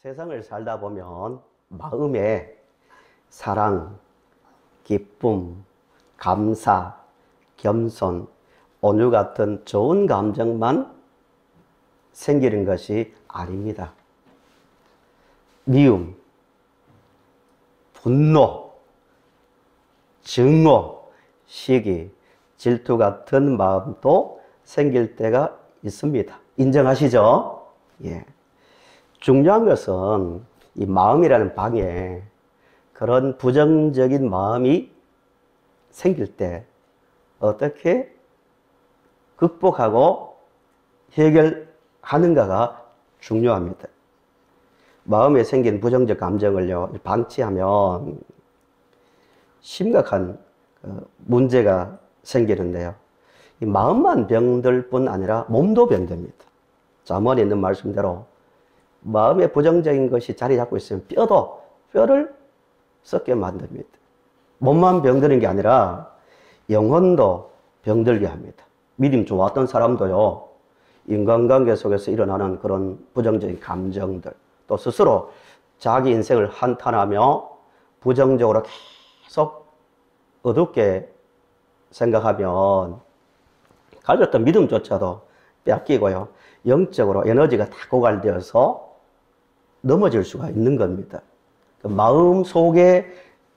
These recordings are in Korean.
세상을 살다 보면 마음에 사랑, 기쁨, 감사, 겸손, 온유 같은 좋은 감정만 생기는 것이 아닙니다. 미움, 분노, 증오, 시기, 질투 같은 마음도 생길 때가 있습니다. 인정하시죠? 예. 중요한 것은 이 마음이라는 방에 그런 부정적인 마음이 생길 때 어떻게 극복하고 해결하는가가 중요합니다. 마음에 생긴 부정적 감정을요, 방치하면 심각한 문제가 생기는데요. 이 마음만 병들 뿐 아니라 몸도 병듭니다. 잠언에 있는 말씀대로 마음에 부정적인 것이 자리 잡고 있으면 뼈를 썩게 만듭니다. 몸만 병드는 게 아니라 영혼도 병들게 합니다. 믿음 좋았던 사람도요, 인간관계 속에서 일어나는 그런 부정적인 감정들, 또 스스로 자기 인생을 한탄하며 부정적으로 계속 어둡게 생각하면 가졌던 믿음조차도 뺏기고요, 영적으로 에너지가 다 고갈되어서 넘어질 수가 있는 겁니다. 그 마음 속에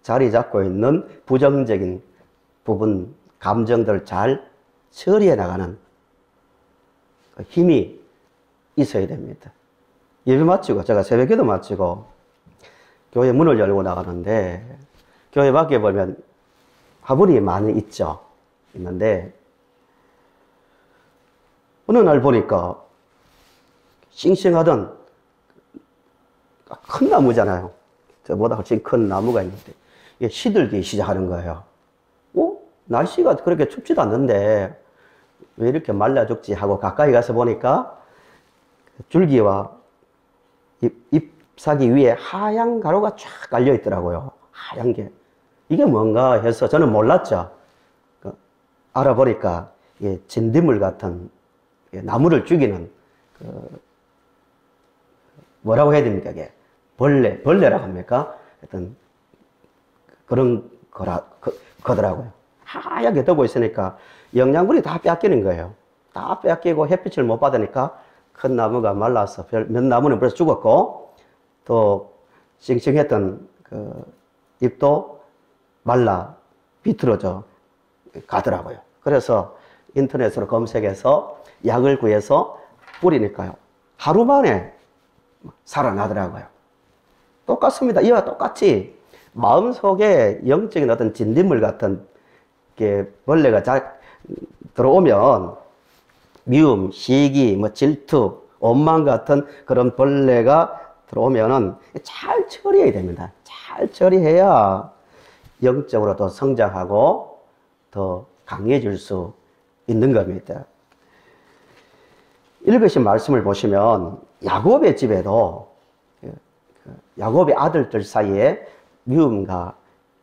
자리 잡고 있는 부정적인 부분, 감정들을 잘 처리해 나가는 힘이 있어야 됩니다. 예배 마치고, 제가 새벽기도 마치고 교회 문을 열고 나가는데 교회 밖에 보면 화분이 많이 있는데 어느 날 보니까 싱싱하던 큰 나무잖아요. 저보다 훨씬 큰 나무가 있는데 이게 시들기 시작하는 거예요. 날씨가 그렇게 춥지도 않는데 왜 이렇게 말라 죽지 하고 가까이 가서 보니까 줄기와 잎사귀 위에 하얀 가루가 쫙 깔려 있더라고요. 하얀 게. 이게 뭔가 해서 저는 몰랐죠. 알아보니까 이게 진딧물 같은 나무를 죽이는 뭐라고 해야 됩니까? 이게 벌레라고 합니까? 하여튼 그런 거더라고요. 하얗게 뜨고 있으니까 영양분이 다 뺏기는 거예요. 다 뺏기고 햇빛을 못 받으니까 큰 나무가 말라서 몇 나무는 벌써 죽었고, 또 싱싱했던 잎도 말라 비틀어져 가더라고요. 그래서 인터넷으로 검색해서 약을 구해서 뿌리니까요, 하루 만에 살아나더라고요. 똑같습니다. 이와 똑같이 마음속에 영적인 어떤 진딧물 같은 게 벌레가 들어오면 미움, 시기, 질투, 원망 같은 그런 벌레가 들어오면은 잘 처리해야 됩니다. 잘 처리해야 영적으로 더 성장하고 더 강해질 수 있는 겁니다. 읽으신 말씀을 보시면 야곱의 집에도 야곱의 아들들 사이에 미움과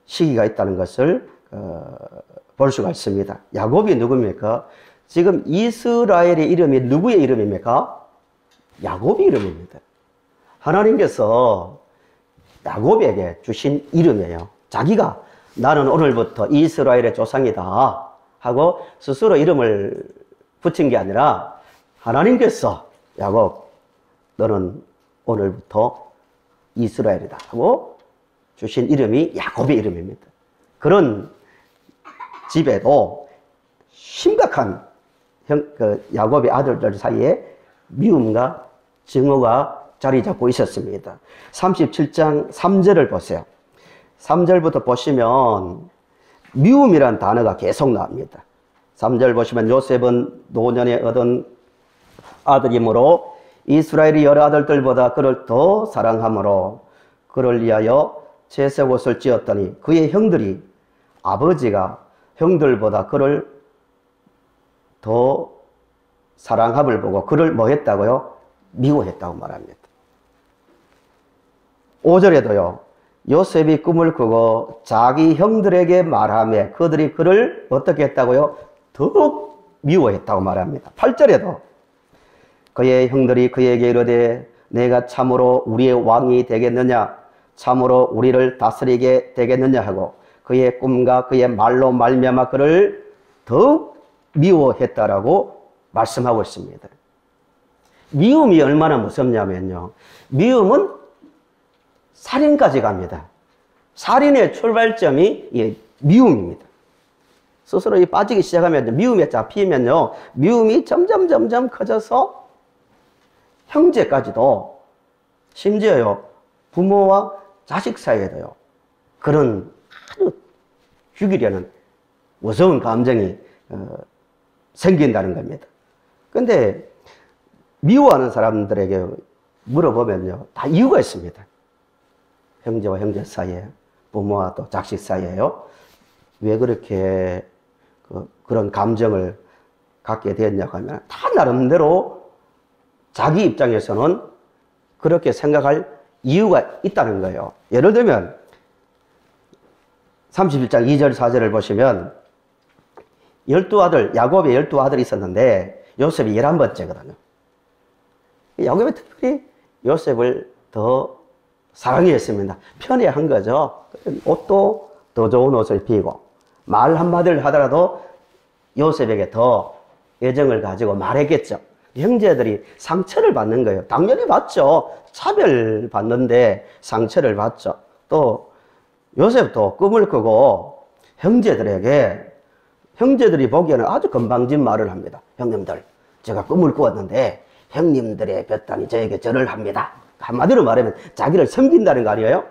시기가 있다는 것을 볼 수가 있습니다. 야곱이 누굽니까? 지금 이스라엘의 이름이 누구의 이름입니까? 야곱의 이름입니다. 하나님께서 야곱에게 주신 이름이에요. 자기가 나는 오늘부터 이스라엘의 조상이다 하고 스스로 이름을 붙인 게 아니라 하나님께서 야곱 너는 오늘부터 이스라엘이다 하고 주신 이름이 야곱의 이름입니다. 그런 집에도 심각한 야곱의 아들들 사이에 미움과 증오가 자리 잡고 있었습니다. 37장 3절을 보세요. 3절부터 보시면 미움이란 단어가 계속 나옵니다. 3절 보시면 요셉은 노년에 얻은 아들이므로 이스라엘이 여러 아들들보다 그를 더 사랑하므로 그를 위하여 채색 옷을 지었더니 그의 형들이 아버지가 형들보다 그를 더 사랑함을 보고 그를 뭐 했다고요? 미워했다고 말합니다. 5절에도요. 요셉이 꿈을 꾸고 자기 형들에게 말하며 그들이 그를 어떻게 했다고요? 더욱 미워했다고 말합니다. 8절에도 그의 형들이 그에게 이르되 내가 참으로 우리의 왕이 되겠느냐, 참으로 우리를 다스리게 되겠느냐 하고 그의 꿈과 그의 말로 말미암아 그를 더욱 미워했다라고 말씀하고 있습니다. 미움이 얼마나 무섭냐면요, 미움은 살인까지 갑니다. 살인의 출발점이 이 미움입니다. 스스로 빠지기 시작하면, 미움에 잡히면요, 미움이 점점 커져서 형제까지도, 심지어요, 부모와 자식 사이에도요, 그런 아주 죽이려는 무서운 감정이 생긴다는 겁니다. 근데 미워하는 사람들에게 물어보면요, 다 이유가 있습니다. 형제와 형제 사이에, 부모와 또 자식 사이에요. 왜 그렇게 그런 감정을 갖게 되었냐고 하면 다 나름대로 자기 입장에서는 그렇게 생각할 이유가 있다는 거예요. 예를 들면 31장 2절 4절을 보시면 12아들, 야곱의 12아들이 있었는데 요셉이 11번째거든요. 야곱이 특별히 요셉을 더 사랑했습니다. 편애한 거죠. 옷도 더 좋은 옷을 입히고 말 한마디를 하더라도 요셉에게 더 애정을 가지고 말했겠죠. 형제들이 상처를 받는 거예요. 당연히 받죠. 차별받는데 상처를 받죠. 또 요셉도 꿈을 꾸고 형제들이 보기에는 아주 건방진 말을 합니다. 형님들, 제가 꿈을 꾸었는데 형님들의 볕단이 저에게 절을 합니다. 한마디로 말하면 자기를 섬긴다는 거 아니에요?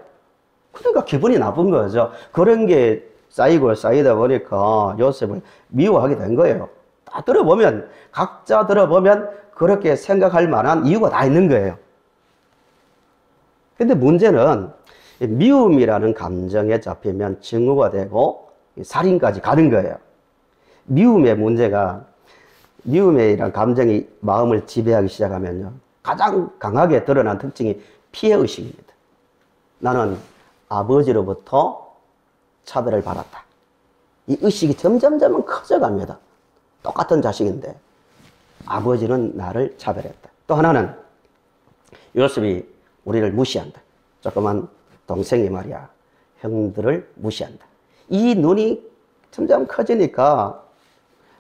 그러니까 기분이 나쁜 거죠. 그런 게 쌓이다 보니까 요셉을 미워하게 된 거예요. 다 들어보면, 각자 들어보면 그렇게 생각할 만한 이유가 다 있는 거예요. 근데 문제는 미움이라는 감정에 잡히면 증오가 되고 살인까지 가는 거예요. 미움이란 감정이 마음을 지배하기 시작하면요, 가장 강하게 드러난 특징이 피해의식입니다. 나는 아버지로부터 차별을 받았다. 이 의식이 점점 커져갑니다. 똑같은 자식인데 아버지는 나를 차별했다. 또 하나는 요셉이 우리를 무시한다. 조그만 동생이 말이야, 형들을 무시한다. 이 눈이 점점 커지니까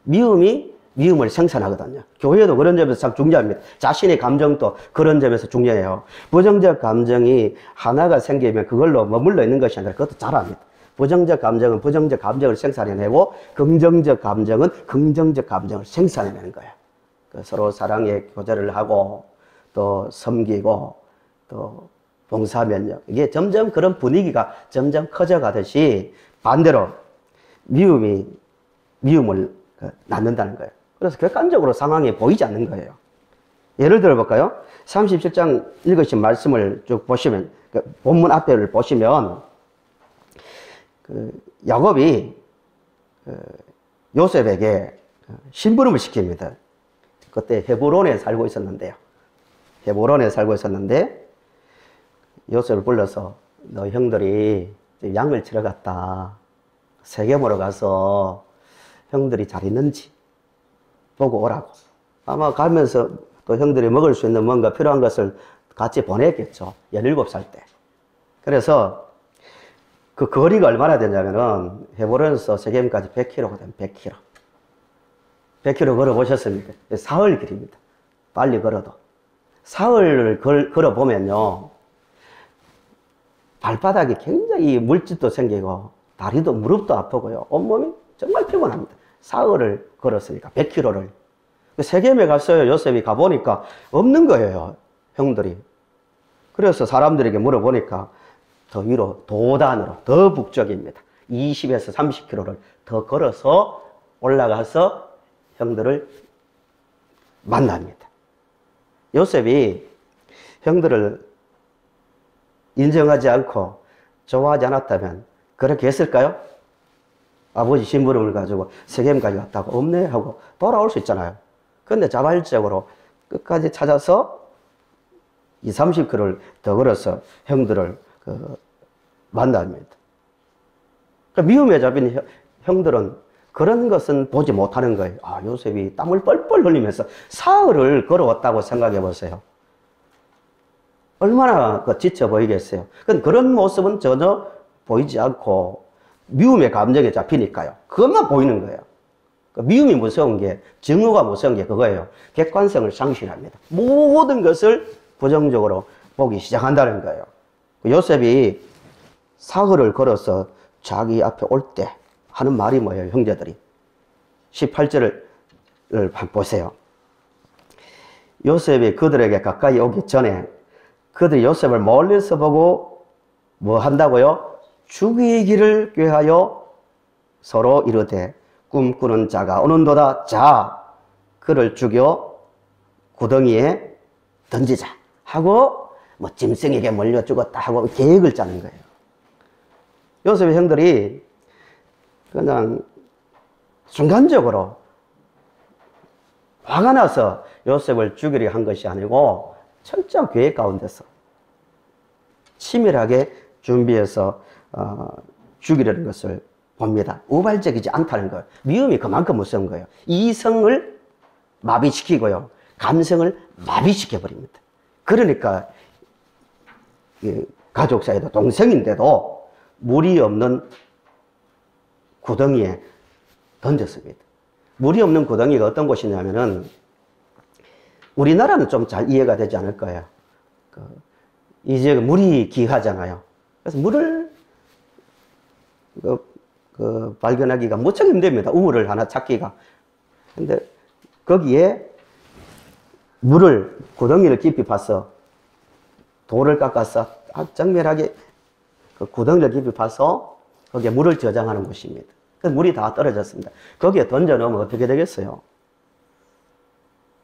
미움을 생산하거든요. 교회도 그런 점에서 참 중요합니다. 자신의 감정도 그런 점에서 중요해요. 부정적 감정이 하나가 생기면 그걸로 머물러 있는 것이 아니라 그것도 잘합니다. 부정적 감정은 부정적 감정을 생산해내고 긍정적 감정은 긍정적 감정을 생산해내는 거예요. 서로 사랑의 교제를 하고 또 섬기고 또 봉사하면요, 이게 점점 그런 분위기가 점점 커져가듯이 반대로 미움을 낳는다는 거예요. 그래서 객관적으로 상황이 보이지 않는 거예요. 예를 들어 볼까요? 37장 읽으신 말씀을 쭉 보시면, 본문 앞에를 보시면 야곱이 요셉에게 심부름을 시킵니다. 그때 헤브론에 살고 있었는데 요셉을 불러서 너 형들이 양을 치러 갔다. 세겜으로 가서 형들이 잘 있는지 보고 오라고. 아마 가면서 또 형들이 먹을 수 있는 뭔가 필요한 것을 같이 보냈겠죠. 17살 때. 그래서 그 거리가 얼마나 되냐면은 헤브론에서 세겜까지 100km거든, 100km. 100km 걸어보셨습니까? 사흘 길입니다. 빨리 걸어도. 사흘을 걸어보면요, 발바닥이 굉장히 물집도 생기고 다리도 무릎도 아프고요, 온몸이 정말 피곤합니다. 사흘을 걸었으니까 100km를. 세겜에 갔어요. 요셉이 가보니까 없는 거예요, 형들이. 그래서 사람들에게 물어보니까 더 위로 도단으로, 더 북쪽입니다. 20에서 30km를 더 걸어서 올라가서 형들을 만납니다. 요셉이 형들을 인정하지 않고 좋아하지 않았다면 그렇게 했을까요? 아버지 심부름을 가지고 세겜까지 갔다고 없네 하고 돌아올 수 있잖아요. 그런데 자발적으로 끝까지 찾아서 30km를 더 걸어서 형들을 만납니다. 미움에 잡힌 형들은 그런 것은 보지 못하는 거예요. 아, 요셉이 땀을 뻘뻘 흘리면서 사흘을 걸어왔다고 생각해 보세요. 얼마나 지쳐 보이겠어요. 그런 모습은 전혀 보이지 않고 미움의 감정에 잡히니까요. 그것만 보이는 거예요. 미움이 무서운 게, 증오가 무서운 게 그거예요. 객관성을 상실합니다. 모든 것을 부정적으로 보기 시작한다는 거예요. 요셉이 사흘을 걸어서 자기 앞에 올 때 하는 말이 뭐예요, 형제들이? 18절을 보세요. 요셉이 그들에게 가까이 오기 전에 그들이 요셉을 멀리서 보고 뭐 한다고요? 죽이기를 꾀하여 서로 이르되 꿈꾸는 자가 오는도다. 자, 그를 죽여 구덩이에 던지자 하고 뭐 짐승에게 몰려 죽었다 하고 계획을 짜는 거예요. 요셉의 형들이 그냥 순간적으로 화가 나서 요셉을 죽이려 한 것이 아니고 철저한 계획 가운데서 치밀하게 준비해서 죽이려는 것을 봅니다. 우발적이지 않다는 거예요. 미움이 그만큼 무서운 거예요. 이성을 마비시키고요, 감성을 마비시켜버립니다. 그러니까 가족 사이도 동생인데도 물이 없는 구덩이에 던졌습니다. 물이 없는 구덩이가 어떤 곳이냐면은, 우리나라는 좀 잘 이해가 되지 않을 거예요. 이제 물이 귀하잖아요. 그래서 물을 발견하기가 무척 힘듭니다. 우물을 하나 찾기가. 근데 거기에 물을, 구덩이를 깊이 파서 돌을 깎아서 정밀하게 그 구덩이를 깊이 파서 거기에 물을 저장하는 곳입니다. 그래서 물이 다 떨어졌습니다. 거기에 던져 넣으면 어떻게 되겠어요?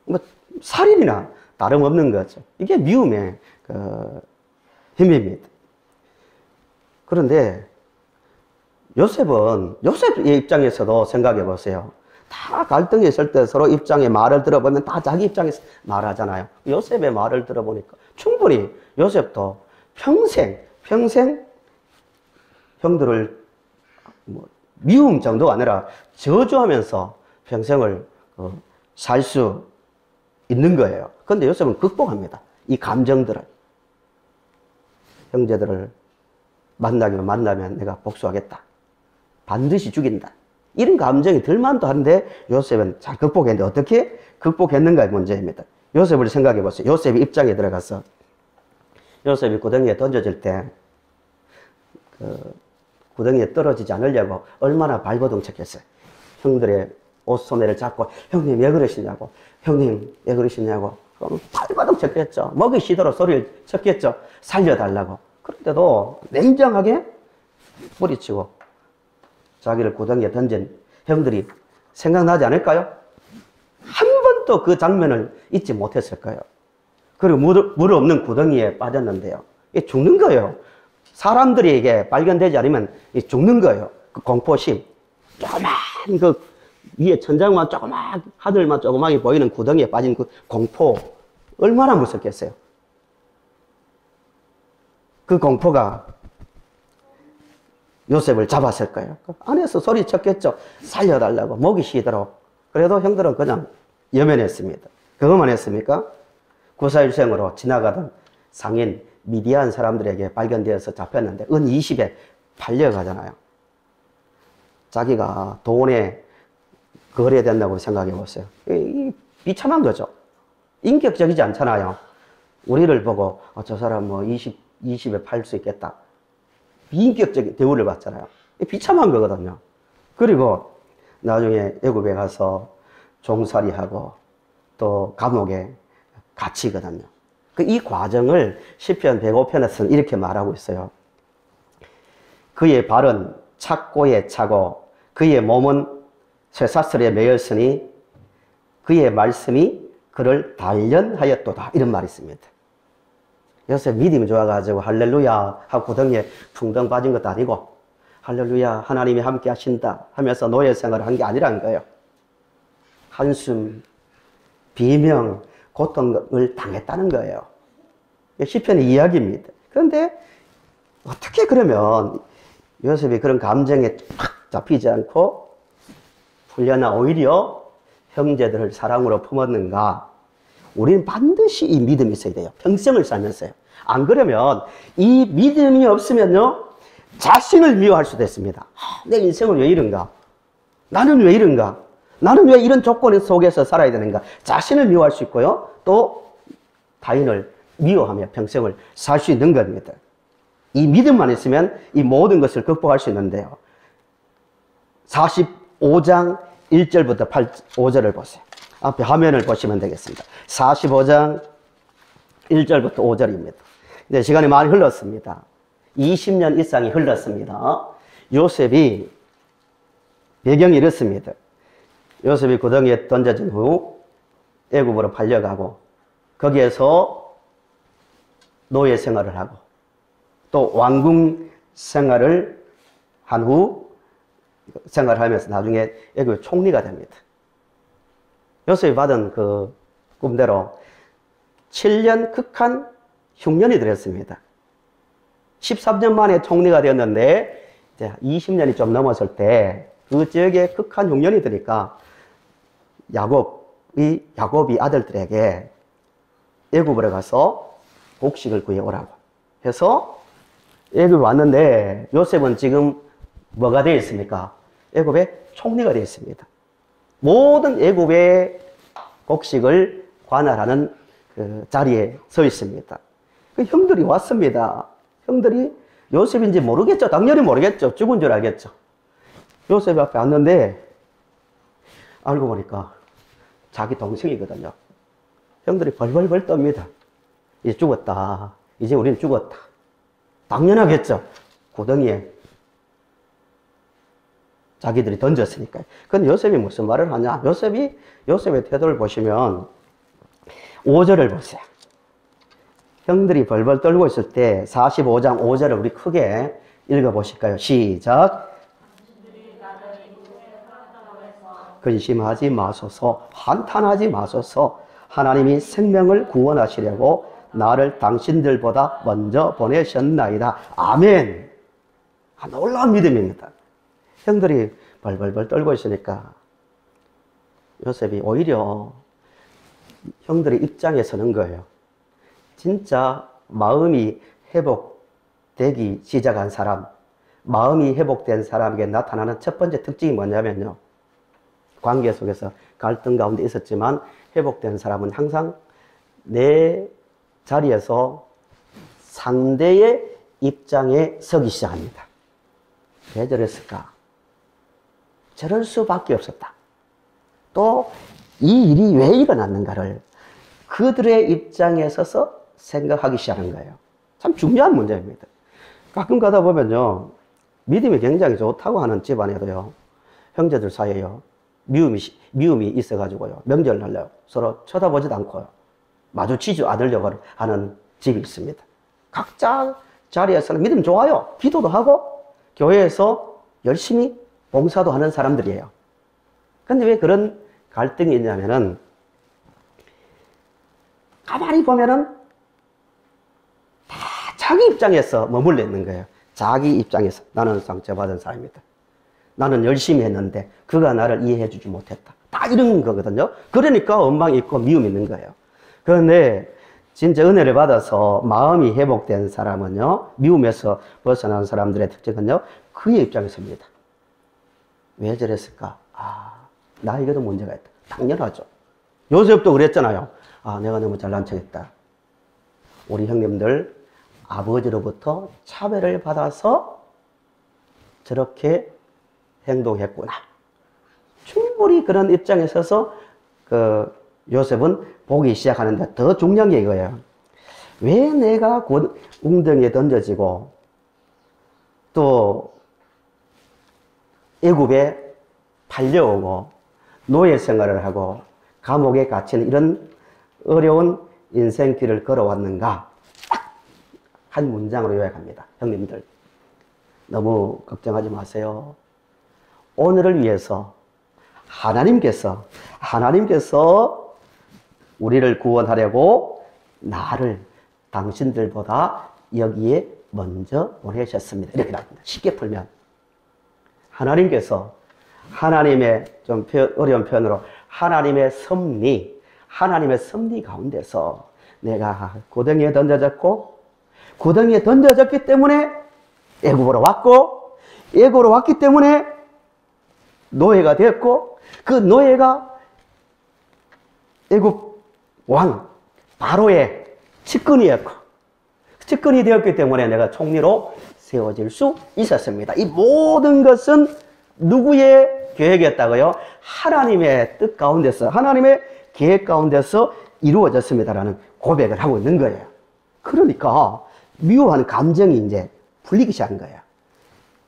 뭐 살인이나 다름없는 거죠. 이게 미움의 힘입니다. 그런데 요셉의 입장에서도 생각해 보세요. 다 갈등이 있을 때 서로 입장의 말을 들어보면 다 자기 입장에서 말하잖아요. 요셉의 말을 들어보니까 충분히 요셉도 평생 형들을 미움 정도가 아니라 저주하면서 평생을 살 수 있는 거예요. 그런데 요셉은 극복합니다. 이 감정들을. 형제들을 만나면 내가 복수하겠다. 반드시 죽인다. 이런 감정이 들만도 한데 요셉은 잘 극복했는데 어떻게 극복했는가의 문제입니다. 요셉을 생각해 보세요. 요셉의 입장에 들어가서 요셉이 구덩이에 던져질 때 구덩이에 떨어지지 않으려고 얼마나 발버둥 쳤겠어요. 형들의 옷소매를 잡고 형님 왜 그러시냐고, 형님 왜 그러시냐고 그럼 발버둥 쳤겠죠. 먹이 쉬도록 소리를 쳤겠죠. 살려달라고. 그런데도 냉정하게 뿌리치고 자기를 구덩이에 던진 형들이 생각나지 않을까요? 한 번도 그 장면을 잊지 못했을 거예요. 그리고 물 없는 구덩이에 빠졌는데요. 이게 죽는 거예요. 사람들이 이게 발견되지 않으면 죽는 거예요. 그 공포심. 조그만 그 위에 천장만 조그만, 하늘만 조그맣게 보이는 구덩이에 빠진 그 공포. 얼마나 무섭겠어요. 그 공포가 요셉을 잡았을 거예요. 안에서 소리쳤겠죠. 살려달라고, 목이 쉬도록. 그래도 형들은 그냥 여면했습니다. 그것만 했습니까? 구사일생으로 지나가던 상인 미디안 사람들에게 발견되어서 잡혔는데 은 20에 팔려가잖아요. 자기가 돈에 거래된다고 생각해 보세요. 이 비참한 거죠. 인격적이지 않잖아요. 우리를 보고 저 사람 뭐 20에 팔 수 있겠다. 비인격적인 대우를 받잖아요. 비참한 거거든요. 그리고 나중에 애굽에 가서 종살이하고 또 감옥에 갇히거든요. 이 과정을 시편 105편에서는 이렇게 말하고 있어요. 그의 발은 착고에 차고 그의 몸은 쇠사슬에 매였으니 그의 말씀이 그를 단련하였도다. 이런 말이 있습니다. 요새 믿음이 좋아가지고 할렐루야 하고 구덩이에 풍덩 빠진 것도 아니고 할렐루야 하나님이 함께 하신다 하면서 노예 생활을 한 게 아니라는 거예요. 한숨, 비명, 고통을 당했다는 거예요. 시편의 이야기입니다. 그런데 어떻게 그러면 요셉이 그런 감정에 팍 잡히지 않고 풀려나 오히려 형제들을 사랑으로 품었는가? 우리는 반드시 이 믿음이 있어야 돼요. 평생을 살면서요. 안 그러면 이 믿음이 없으면요, 자신을 미워할 수도 있습니다. 내 인생은 왜 이런가? 나는 왜 이런가? 나는 왜 이런 조건 속에서 살아야 되는가? 자신을 미워할 수 있고요. 또 타인을 미워하며 평생을 살 수 있는 겁니다. 이 믿음만 있으면 이 모든 것을 극복할 수 있는데요. 45장 1절부터 5절을 보세요. 앞에 화면을 보시면 되겠습니다. 45장 1절부터 5절입니다. 이제 시간이 많이 흘렀습니다. 20년 이상이 흘렀습니다. 요셉이 배경이 이렇습니다. 요셉이 구덩이에 던져진 후 애굽으로 팔려가고 거기에서 노예 생활을 하고 또 왕궁 생활을 한 후 생활을 하면서 나중에 애굽의 총리가 됩니다. 요셉이 받은 그 꿈대로 7년 극한 흉년이 들었습니다. 13년 만에 총리가 되었는데 이제 20년이 좀 넘었을 때 그 지역에 극한 흉년이 드니까 야곱이 아들들에게 애굽으로 가서 곡식을 구해오라고 해서 애굽에 왔는데 요셉은 지금 뭐가 되어 있습니까? 애굽의 총리가 되어 있습니다. 모든 애굽의 곡식을 관할하는 그 자리에 서 있습니다. 그 형들이 왔습니다. 형들이 요셉인지 모르겠죠. 당연히 모르겠죠. 죽은 줄 알겠죠. 요셉 앞에 왔는데 알고 보니까 자기 동생이거든요. 형들이 벌벌벌 떱니다. 이제 죽었다. 이제 우리는 죽었다. 당연하겠죠. 구덩이에 자기들이 던졌으니까요. 근데 요셉이 무슨 말을 하냐? 요셉의 태도를 보시면 5절을 보세요. 형들이 벌벌 떨고 있을 때 45장 5절을 우리 크게 읽어보실까요? 시작. 근심하지 마소서, 한탄하지 마소서. 하나님이 생명을 구원하시려고 나를 당신들보다 먼저 보내셨나이다. 아멘. 놀라운 믿음입니다. 형들이 벌벌벌 떨고 있으니까 요셉이 오히려 형들의 입장에 서는 거예요. 진짜 마음이 회복되기 시작한 사람, 마음이 회복된 사람에게 나타나는 첫 번째 특징이 뭐냐면요. 관계 속에서 갈등 가운데 있었지만 회복된 사람은 항상 내 자리에서 상대의 입장에 서기 시작합니다. 왜 저랬을까? 저럴 수밖에 없었다. 또 이 일이 왜 일어났는가를 그들의 입장에 서서 생각하기 시작하는 거예요. 참 중요한 문제입니다. 가끔 가다 보면요, 믿음이 굉장히 좋다고 하는 집안에도요, 형제들 사이에요, 미움이 있어가지고요, 명절날요 서로 쳐다보지도 않고요, 마주치지 않으려고 하는 집이 있습니다. 각자 자리에서는 믿음 좋아요. 기도도 하고 교회에서 열심히 봉사도 하는 사람들이에요. 근데 왜 그런 갈등이 있냐면은 가만히 보면은 다 자기 입장에서 머물러 있는 거예요. 자기 입장에서 나는 상처받은 사람이다. 나는 열심히 했는데 그가 나를 이해해 주지 못했다. 다 이런 거거든요. 그러니까 원망이 있고 미움이 있는 거예요. 그런데 진짜 은혜를 받아서 마음이 회복된 사람은요, 미움에서 벗어난 사람들의 특징은요, 그의 입장에 섭니다. 왜 저랬을까? 나에게도 문제가 있다. 당연하죠. 요셉도 그랬잖아요. 내가 너무 잘난 척했다. 우리 형님들 아버지로부터 차별을 받아서 저렇게 행동했구나. 충분히 그런 입장에 서서 요셉은 보기 시작하는데 더 중요한 게 이거예요. 왜 내가 웅덩이에 던져지고 또 애굽에 팔려오고 노예 생활을 하고 감옥에 갇힌 이런 어려운 인생길을 걸어왔는가? 딱 한 문장으로 요약합니다. 형님들, 너무 걱정하지 마세요. 오늘을 위해서 하나님께서 우리를 구원하려고 나를 당신들보다 여기에 먼저 보내셨습니다. 이렇게 나옵니다. 쉽게 풀면 하나님께서, 하나님의 좀 어려운 표현으로 하나님의 섭리, 하나님의 섭리 가운데서 내가 고덩이에 던져졌고, 고덩이에 던져졌기 때문에 애굽으로 왔고, 애굽으로 왔기 때문에 노예가 되었고, 그 노예가 애굽 왕 바로의 측근이었고, 측근이 되었기 때문에 내가 총리로 세워질 수 있었습니다. 이 모든 것은 누구의 계획이었다고요? 하나님의 뜻 가운데서, 하나님의 계획 가운데서 이루어졌습니다라는 고백을 하고 있는 거예요. 그러니까 미워하는 감정이 이제 풀리기 시작한 거예요.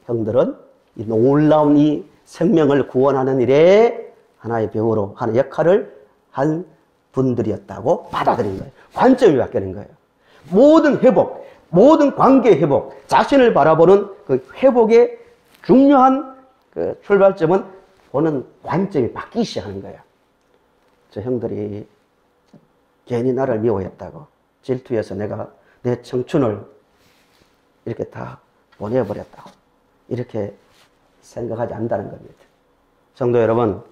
형들은 이 놀라운 이 생명을 구원하는 일에 하나의 배우로 하는 역할을 한 분들이었다고 받아들인 거예요. 관점이 바뀌는 거예요. 모든 회복, 모든 관계 회복, 자신을 바라보는 그 회복의 중요한 그 출발점은 보는 관점이 바뀌기 시작하는 거예요. 저 형들이 괜히 나를 미워했다고, 질투해서 내가 내 청춘을 이렇게 다 보내버렸다고, 이렇게 생각하지 않는다는 겁니다. 성도 여러분,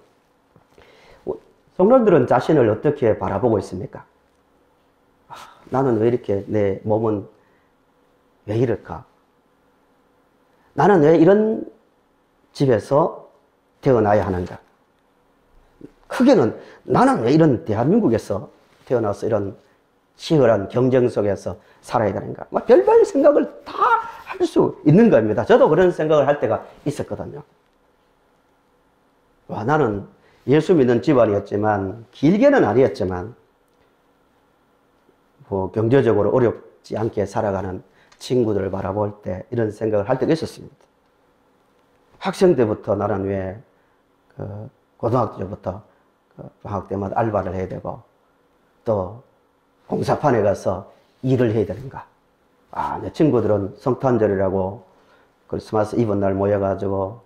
성도들은 자신을 어떻게 바라보고 있습니까? 나는 왜 이렇게 내 몸은 왜 이럴까? 나는 왜 이런 집에서 태어나야 하는가? 크게는 나는 왜 이런 대한민국에서 태어나서 이런 치열한 경쟁 속에서 살아야 되는가? 막 별별 생각을 다 할 수 있는 겁니다. 저도 그런 생각을 할 때가 있었거든요. 와, 나는 예수 믿는 집안이었지만, 길게는 아니었지만, 뭐 경제적으로 어렵지 않게 살아가는 친구들을 바라볼 때 이런 생각을 할 때가 있었습니다. 학생 때부터 나는 왜 고등학교 때부터 방학 때마다 알바를 해야 되고, 또 공사판에 가서 일을 해야 되는가? 내 친구들은 성탄절이라고 크리스마스 이브 날 모여가지고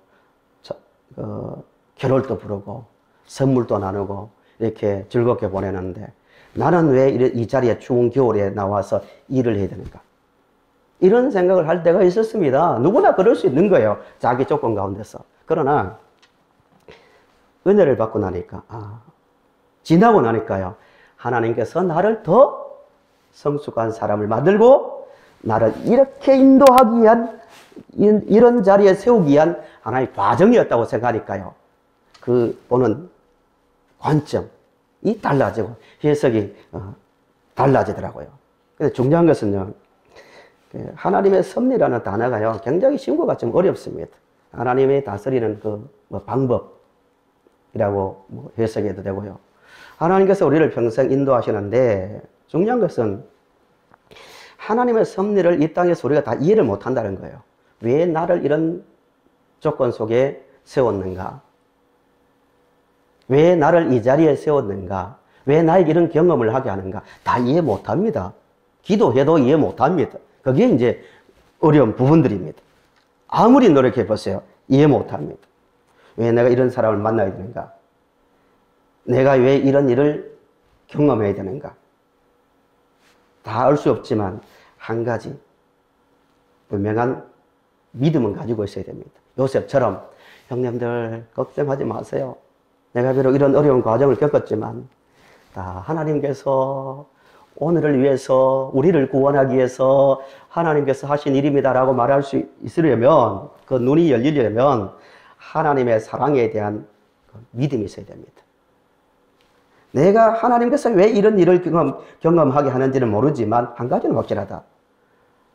캐롤도 부르고 선물도 나누고 이렇게 즐겁게 보내는데, 나는 왜 이 자리에 추운 겨울에 나와서 일을 해야 되는가? 이런 생각을 할 때가 있었습니다. 누구나 그럴 수 있는 거예요. 자기 조건 가운데서. 그러나 은혜를 받고 나니까, 지나고 나니까요, 하나님께서 나를 더 성숙한 사람을 만들고 나를 이렇게 인도하기 위한, 이런 자리에 세우기 위한 하나의 과정이었다고 생각하니까요, 그 보는 관점이 달라지고 해석이 달라지더라고요. 근데 중요한 것은요, 하나님의 섭리라는 단어가요, 굉장히 쉬운 것 같지만 어렵습니다. 하나님의 다스리는 그 방법이라고 해석해도 되고요. 하나님께서 우리를 평생 인도하시는데, 중요한 것은 하나님의 섭리를 이 땅에서 우리가 다 이해를 못 한다는 거예요. 왜 나를 이런 조건 속에 세웠는가? 왜 나를 이 자리에 세웠는가? 왜 나에게 이런 경험을 하게 하는가? 다 이해 못 합니다. 기도해도 이해 못 합니다. 그게 이제 어려운 부분들입니다. 아무리 노력해 보세요. 이해 못 합니다. 왜 내가 이런 사람을 만나야 되는가? 내가 왜 이런 일을 경험해야 되는가? 다 알 수 없지만 한 가지 분명한 믿음은 가지고 있어야 됩니다. 요셉처럼, 형님들 걱정하지 마세요. 내가 비록 이런 어려운 과정을 겪었지만 하나님께서 오늘을 위해서, 우리를 구원하기 위해서 하나님께서 하신 일입니다라고 말할 수 있으려면, 그 눈이 열리려면 하나님의 사랑에 대한 믿음이 있어야 됩니다. 내가 하나님께서 왜 이런 일을 경험하게 하는지는 모르지만 한 가지는 확실하다.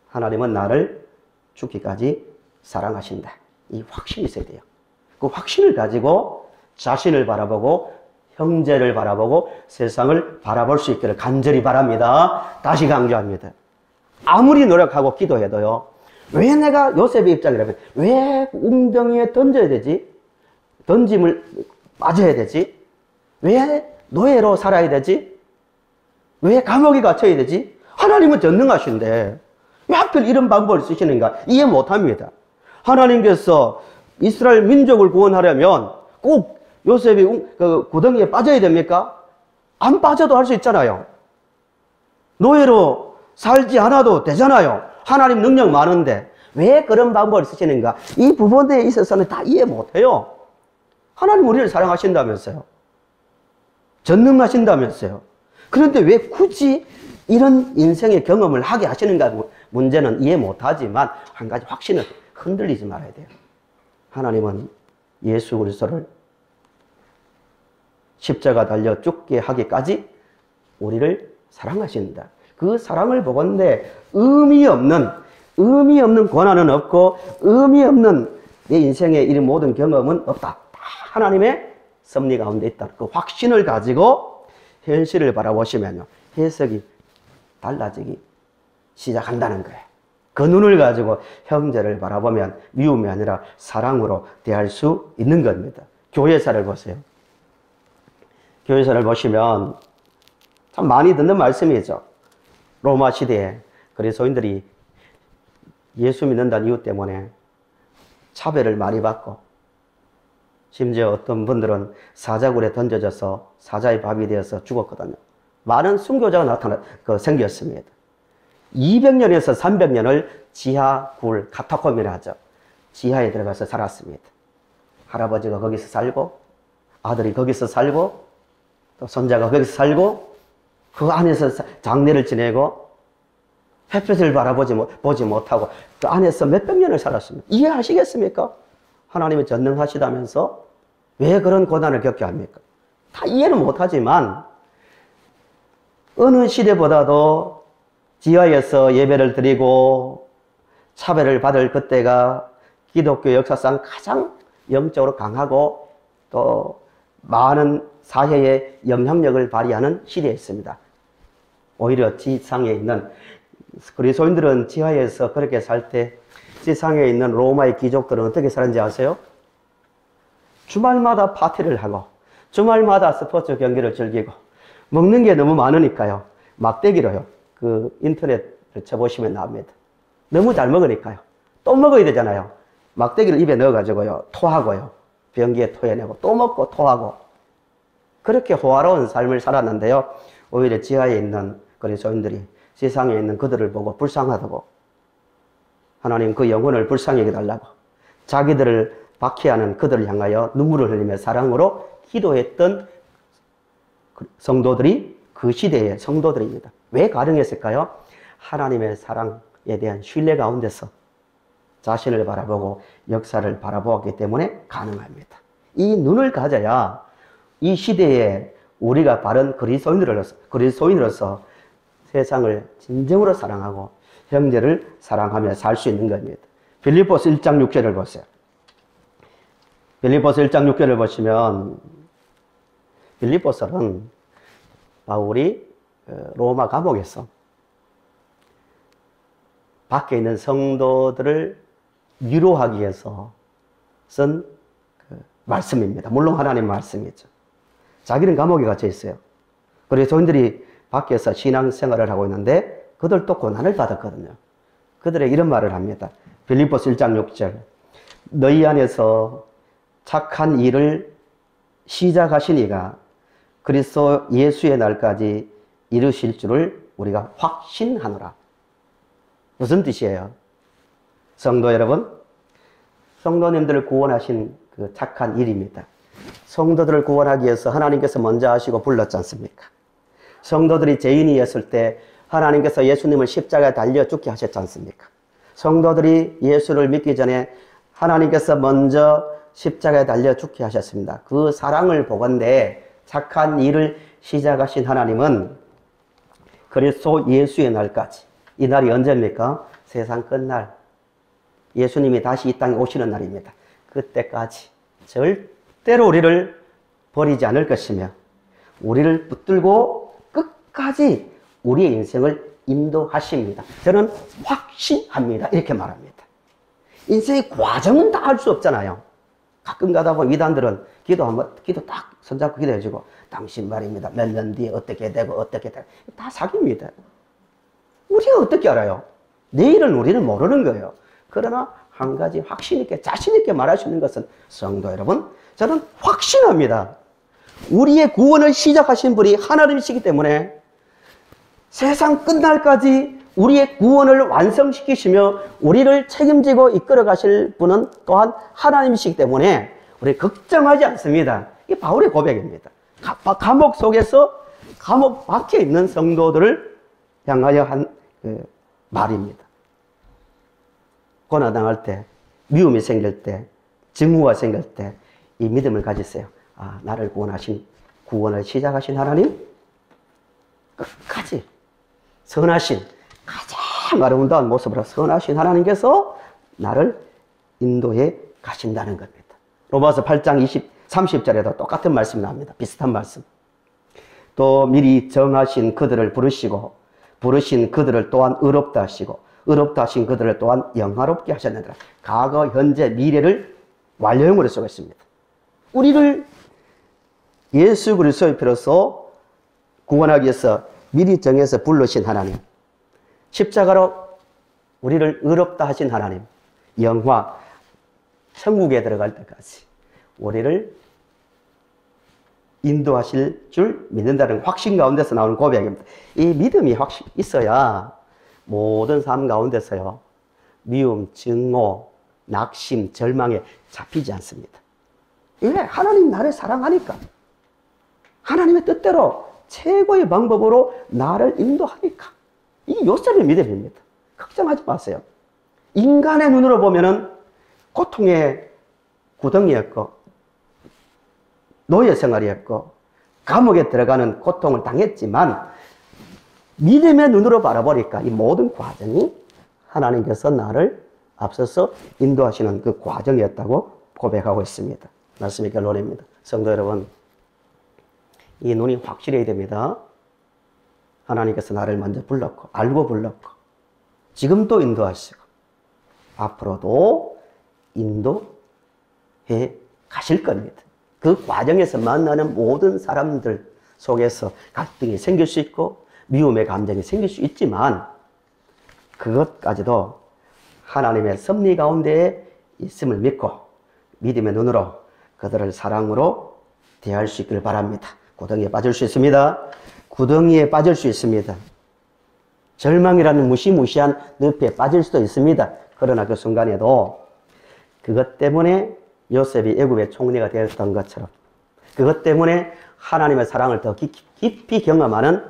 하나님은 나를 죽기까지 사랑하신다. 이 확신이 있어야 돼요. 그 확신을 가지고 자신을 바라보고 형제를 바라보고 세상을 바라볼 수 있기를 간절히 바랍니다. 다시 강조합니다. 아무리 노력하고 기도해도요, 왜 내가 요셉의 입장이라면 왜 웅덩이에 던져야 되지? 던짐을 빠져야 되지? 왜 노예로 살아야 되지? 왜 감옥에 갇혀야 되지? 하나님은 전능하신데 왜 하필 이런 방법을 쓰시는가? 이해 못합니다. 하나님께서 이스라엘 민족을 구원하려면 꼭 요셉이 구덩이에 빠져야 됩니까? 안 빠져도 할 수 있잖아요. 노예로 살지 않아도 되잖아요. 하나님 능력 많은데 왜 그런 방법을 쓰시는가? 이 부분에 있어서는 다 이해 못해요. 하나님 우리를 사랑하신다면서요. 전능하신다면서요. 그런데 왜 굳이 이런 인생의 경험을 하게 하시는가? 문제는 이해 못하지만 한 가지 확신을 흔들리지 말아야 돼요. 하나님은 예수 그리스도를 십자가 달려 죽게 하기까지 우리를 사랑하신다. 그 사랑을 보건대 의미 없는 고난은 없고 의미 없는 내 인생의 이 모든 경험은 없다. 다 하나님의 섭리 가운데 있다. 그 확신을 가지고 현실을 바라보시면요, 해석이 달라지기 시작한다는 거예요. 그 눈을 가지고 형제를 바라보면 미움이 아니라 사랑으로 대할 수 있는 겁니다. 교회사를 보세요. 교회사를 보시면 참 많이 듣는 말씀이죠. 로마 시대에 그리스도인들이 예수 믿는다는 이유 때문에 차별을 많이 받고, 심지어 어떤 분들은 사자굴에 던져져서 사자의 밥이 되어서 죽었거든요. 많은 순교자가 생겼습니다. 200년에서 300년을 지하굴, 카타콤이라 하죠. 지하에 들어가서 살았습니다. 할아버지가 거기서 살고, 아들이 거기서 살고, 또 손자가 거기서 살고, 그 안에서 장례를 지내고, 햇볕을 보지 못하고 그 안에서 몇백 년을 살았습니다. 이해하시겠습니까? 하나님이 전능하시다면서 왜 그런 고난을 겪게 합니까? 다 이해는 못하지만 어느 시대보다도 지하에서 예배를 드리고 차별을 받을 그때가 기독교 역사상 가장 영적으로 강하고 또 많은 사회에 영향력을 발휘하는 시대였습니다. 오히려 지상에 있는 그리스도인들은 지하에서 그렇게 살 때 지상에 있는 로마의 귀족들은 어떻게 사는지 아세요? 주말마다 파티를 하고 주말마다 스포츠 경기를 즐기고 먹는 게 너무 많으니까요. 막대기로요. 그 인터넷을 쳐보시면 나옵니다. 너무 잘 먹으니까요. 또 먹어야 되잖아요. 막대기를 입에 넣어가지고요. 토하고요. 변기에 토해내고 또 먹고 토하고 그렇게 호화로운 삶을 살았는데요. 오히려 지하에 있는 그리스도인들이 세상에 있는 그들을 보고 불쌍하다고 하나님 그 영혼을 불쌍히 여겨달라고 자기들을 박해하는 그들을 향하여 눈물을 흘리며 사랑으로 기도했던 성도들이 그 시대의 성도들입니다. 왜 가능했을까요? 하나님의 사랑에 대한 신뢰 가운데서 자신을 바라보고 역사를 바라보았기 때문에 가능합니다. 이 눈을 가져야 이 시대에 우리가 바른 그리스도인으로서 세상을 진정으로 사랑하고 형제를 사랑하며 살 수 있는 겁니다. 빌립보서 1장 6절을 보세요. 빌립보서 1장 6절을 보시면 빌립보서는 바울이 로마 감옥에서 밖에 있는 성도들을 위로하기 위해서 쓴 말씀입니다. 물론 하나님 말씀이죠. 자기는 감옥에 갇혀 있어요. 그리스도인들이 밖에서 신앙생활을 하고 있는데 그들도 고난을 받았거든요. 그들의 이런 말을 합니다. 빌립보서 1장 6절 너희 안에서 착한 일을 시작하신 이가 그리스도 예수의 날까지 이루실 줄을 우리가 확신하노라. 무슨 뜻이에요? 성도 여러분, 성도님들을 구원하신 그 착한 일입니다. 성도들을 구원하기 위해서 하나님께서 먼저 하시고 불렀지 않습니까? 성도들이 죄인이었을 때 하나님께서 예수님을 십자가에 달려 죽게 하셨지 않습니까? 성도들이 예수를 믿기 전에 하나님께서 먼저 십자가에 달려 죽게 하셨습니다. 그 사랑을 보건대 착한 일을 시작하신 하나님은 그리스도 예수의 날까지, 이 날이 언제입니까? 세상 끝날 예수님이 다시 이 땅에 오시는 날입니다. 그때까지 절대로 우리를 버리지 않을 것이며 우리를 붙들고 끝까지 우리의 인생을 인도하십니다. 저는 확신합니다. 이렇게 말합니다. 인생의 과정은 다 알 수 없잖아요. 가끔 가다 보면 이단들은 기도 딱 손잡고 기도해주고 당신 말입니다. 몇 년 뒤에 어떻게 되고 다 사기입니다. 우리가 어떻게 알아요? 내일은 우리는 모르는 거예요. 그러나 한 가지 확신 있게 자신 있게 말할 수 있는 것은 성도 여러분, 저는 확신합니다. 우리의 구원을 시작하신 분이 하나님이시기 때문에 세상 끝날까지 우리의 구원을 완성시키시며 우리를 책임지고 이끌어 가실 분은 또한 하나님이시기 때문에 우리 걱정하지 않습니다. 이게 바울의 고백입니다. 감옥 속에서 감옥 밖에 있는 성도들을 향하여 한 말입니다. 고난당할 때, 미움이 생길 때, 증오가 생길 때 이 믿음을 가지세요. 아, 나를 구원을 시작하신 하나님, 끝까지 선하신, 가장 아름다운 모습으로 선하신 하나님께서 나를 인도해 가신다는 겁니다. 로마서 8장 30절에도 똑같은 말씀이 나옵니다. 비슷한 말씀. 또 미리 정하신 그들을 부르시고 부르신 그들을 또한 의롭다 하시고 의롭다 하신 그들을 또한 영화롭게 하셨느니라. 과거, 현재, 미래를 완료형으로 쓰고 있습니다. 우리를 예수 그리스도의 피로써 구원하기 위해서 미리 정해서 부르신 하나님, 십자가로 우리를 의롭다 하신 하나님, 영화, 천국에 들어갈 때까지 우리를 인도하실 줄 믿는다는 확신 가운데서 나오는 고백입니다. 이 믿음이 있어야 모든 삶 가운데서요, 미움, 증오, 낙심, 절망에 잡히지 않습니다. 왜? 하나님 나를 사랑하니까. 하나님의 뜻대로 최고의 방법으로 나를 인도하니까. 이게 요셉의 믿음입니다. 걱정하지 마세요. 인간의 눈으로 보면은 고통의 구덩이였고 노예 생활이었고 감옥에 들어가는 고통을 당했지만 믿음의 눈으로 바라보니까 이 모든 과정이 하나님께서 나를 앞서서 인도하시는 그 과정이었다고 고백하고 있습니다. 말씀의 결론입니다. 성도 여러분, 이 눈이 확실해야 됩니다. 하나님께서 나를 먼저 불렀고 알고 불렀고 지금도 인도하시고 앞으로도 인도해 가실 겁니다. 그 과정에서 만나는 모든 사람들 속에서 갈등이 생길 수 있고 미움의 감정이 생길 수 있지만 그것까지도 하나님의 섭리 가운데에 있음을 믿고 믿음의 눈으로 그들을 사랑으로 대할 수 있기를 바랍니다. 구덩이에 빠질 수 있습니다. 구덩이에 빠질 수 있습니다. 절망이라는 무시무시한 늪에 빠질 수도 있습니다. 그러나 그 순간에도 그것 때문에 요셉이 애굽의 총리가 되었던 것처럼 그것 때문에 하나님의 사랑을 더 깊이 경험하는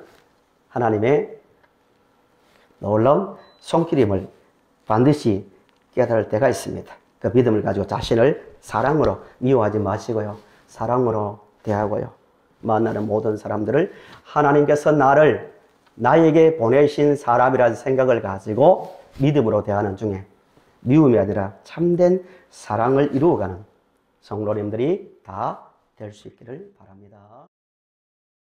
하나님의 놀라운 손길임을 반드시 깨달을 때가 있습니다. 그 믿음을 가지고 자신을 사랑으로 미워하지 마시고요. 사랑으로 대하고요. 만나는 모든 사람들을 하나님께서 나에게 보내신 사람이라는 생각을 가지고 믿음으로 대하는 중에 미움이 아니라 참된 사랑을 이루어가는 성도님들이 다 될 수 있기를 바랍니다.